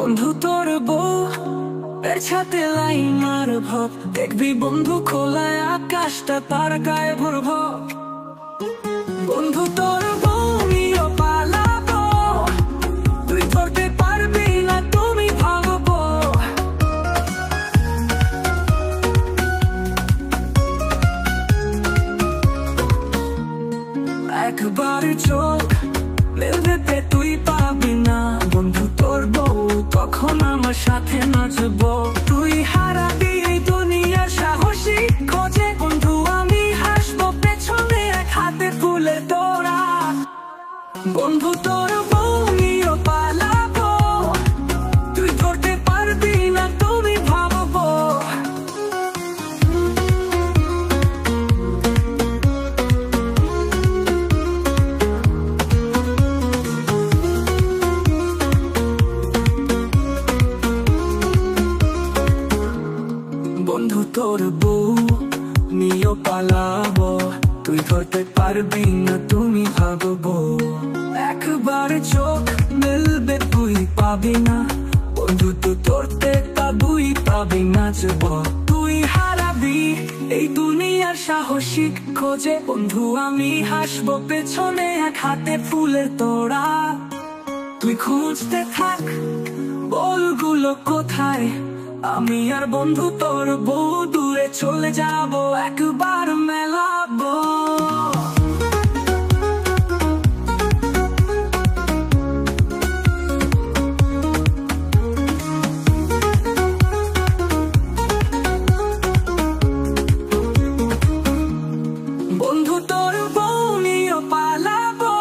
বন্ধু তোর বউ এর ছাতে লাই মারব, দেখবি বন্ধু খোলায় আকাশটা তার গায়ে ভরব। বন্ধু তোর বউ নিয়ে পালাবো, তুই ধরতে পারবি না তুমি ভাববো। একবার চোখ মেলতে তুই পাবি না, বন্ধু তোর বউ তখন আমার সাথে নাচবো। তুই হারাবি এই দুনিয়ার সাহসী খোঁজে, বন্ধু আমি হাসবো পেছনে এক হাতে ফুলে তোরা। বন্ধু তোর বউ নিয়ে পালাবো, তুই ধরতে পারবি না তুমি ভাববো। বন্ধু তোর বউ নিয়ে পালাবো, তুই ধরতে পারবি না তুমি ভাববো। একবার চোখ মেলবে তুই পাবি না, বন্ধু তো ধরতে পাবুই পাবি নাচবো। তুই হারাবি এই দুনিয়ার সাহসিক খোঁজে, বন্ধু আমি হাসবো পেছনে এক হাতে ফুলের তোড়া। তুই খুঁজতে থাক বলগুলো কোথায়, আমি আর বন্ধু তোর বউ দূরে চলে যাব, একবার মেলাবো। বন্ধু তোর বউ নিয়ে পালাবো,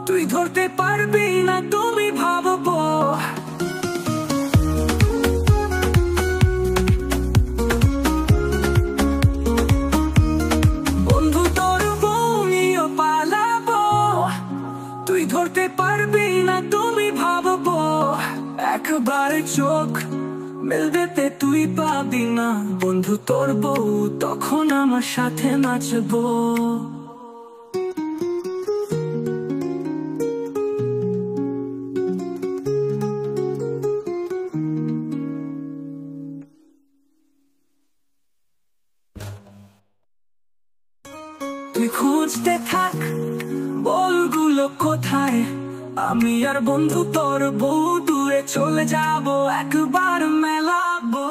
তুই ধরতে পারবি না তুমি ভাববো। তুই ধরতে পারবি না তুমি ভাববো। একবার চোখ মেলবে তুই পাবি না, বন্ধু তোর বউ তখন আমার সাথে নাচবো। তুই খুঁজতে থাক বলগুলো কোথায়, আমি আর বন্ধু তোর বউ দূরে চলে যাব, একবার মেলাবো।